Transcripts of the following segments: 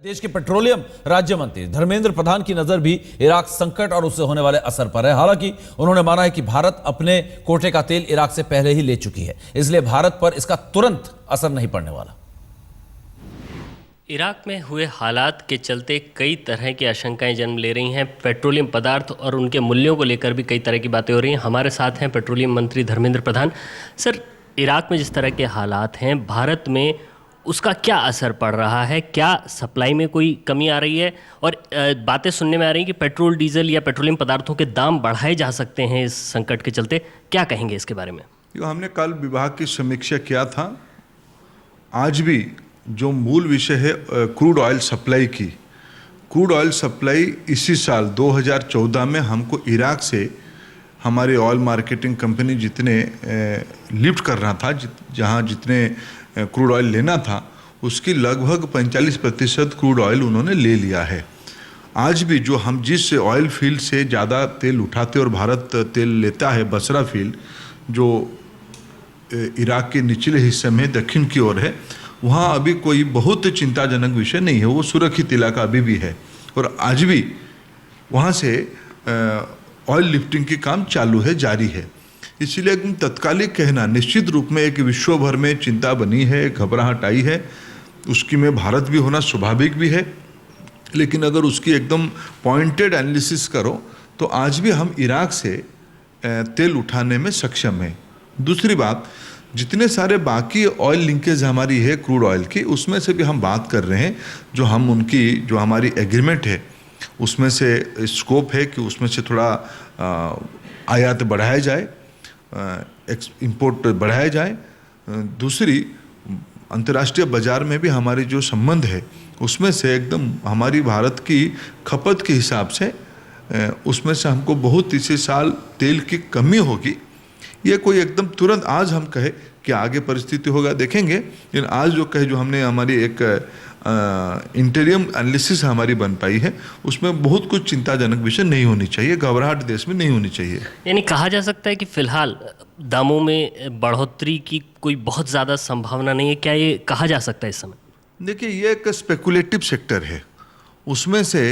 देश के पेट्रोलियम राज्य मंत्री धर्मेंद्र प्रधान की नजर भी इराक संकट और उससे होने वाले असर पर है। हालांकि उन्होंने माना है कि भारत अपने कोटे का तेल इराक से पहले ही ले चुकी है, इसलिए भारत पर इसका तुरंत असर नहीं पड़ने वाला। इराक में हुए हालात के चलते कई तरह की आशंकाएं जन्म ले रही हैं। पेट्रोलियम पदार्थ और उनके मूल्यों को लेकर भी कई तरह की बातें हो रही हैं। हमारे साथ हैं पेट्रोलियम मंत्री धर्मेंद्र प्रधान। सर, इराक में जिस तरह के हालात हैं, भारत में उसका क्या असर पड़ रहा है? क्या सप्लाई में कोई कमी आ रही है? और बातें सुनने में आ रही हैं कि पेट्रोल, डीजल या पेट्रोलियम पदार्थों के दाम बढ़ाए जा सकते हैं इस संकट के चलते। क्या कहेंगे इसके बारे में? हमने कल विभाग की समीक्षा किया था। आज भी जो मूल विषय है क्रूड ऑयल सप्लाई की, क्रूड ऑयल सप्लाई इसी साल 2014 में हमको इराक से हमारे ऑयल मार्केटिंग कंपनी जितने लिफ्ट कर रहा था, जहाँ जितने क्रूड ऑयल लेना था, उसकी लगभग 45% क्रूड ऑयल उन्होंने ले लिया है। आज भी जो हम जिस ऑयल फील्ड से ज़्यादा तेल उठाते और भारत तेल लेता है, बसरा फील्ड जो इराक के निचले हिस्से में दक्षिण की ओर है, वहाँ अभी कोई बहुत चिंताजनक विषय नहीं है, वो सुरक्षित इलाका अभी भी है और आज भी वहाँ से ऑयल लिफ्टिंग की काम चालू है, जारी है। इसलिए एकदम तत्कालिक कहना, निश्चित रूप में एक विश्व भर में चिंता बनी है, घबराहट आई है, उसकी में भारत भी होना स्वाभाविक भी है। लेकिन अगर उसकी एकदम पॉइंटेड एनालिसिस करो तो आज भी हम इराक से तेल उठाने में सक्षम हैं। दूसरी बात, जितने सारे बाकी ऑयल लिंकेज हमारी है क्रूड ऑयल की, उसमें से भी हम बात कर रहे हैं। जो हम उनकी जो हमारी एग्रीमेंट है उसमें से स्कोप है कि उसमें से थोड़ा आयात बढ़ाया जाए, इंपोर्ट बढ़ाया जाए। दूसरी, अंतर्राष्ट्रीय बाजार में भी हमारी जो संबंध है उसमें से एकदम हमारी भारत की खपत के हिसाब से उसमें से हमको बहुत इसी साल तेल की कमी होगी। ये कोई एकदम तुरंत आज हम कहे कि आगे परिस्थिति होगा देखेंगे, लेकिन आज जो कहे, जो हमने हमारी एक इंटीरियम एनालिसिस हमारी बन पाई है, उसमें बहुत कुछ चिंताजनक विषय नहीं होनी चाहिए, घबराहट देश में नहीं होनी चाहिए। यानी कहा जा सकता है कि फिलहाल दामों में बढ़ोतरी की कोई बहुत ज़्यादा संभावना नहीं है। क्या ये कहा जा सकता है इस समय? देखिए, ये एक स्पेकुलेटिव सेक्टर है। उसमें से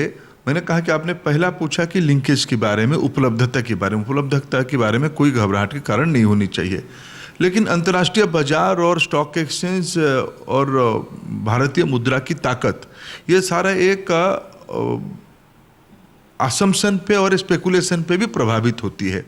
मैंने कहा कि आपने पहला पूछा कि लिंकेज के बारे में, उपलब्धता के बारे में, उपलब्धता के बारे में कोई घबराहट के कारण नहीं होनी चाहिए। लेकिन अंतर्राष्ट्रीय बाजार और स्टॉक एक्सचेंज और भारतीय मुद्रा की ताकत, ये सारा एक असम्पशन पे और स्पेकुलेशन पे भी प्रभावित होती है।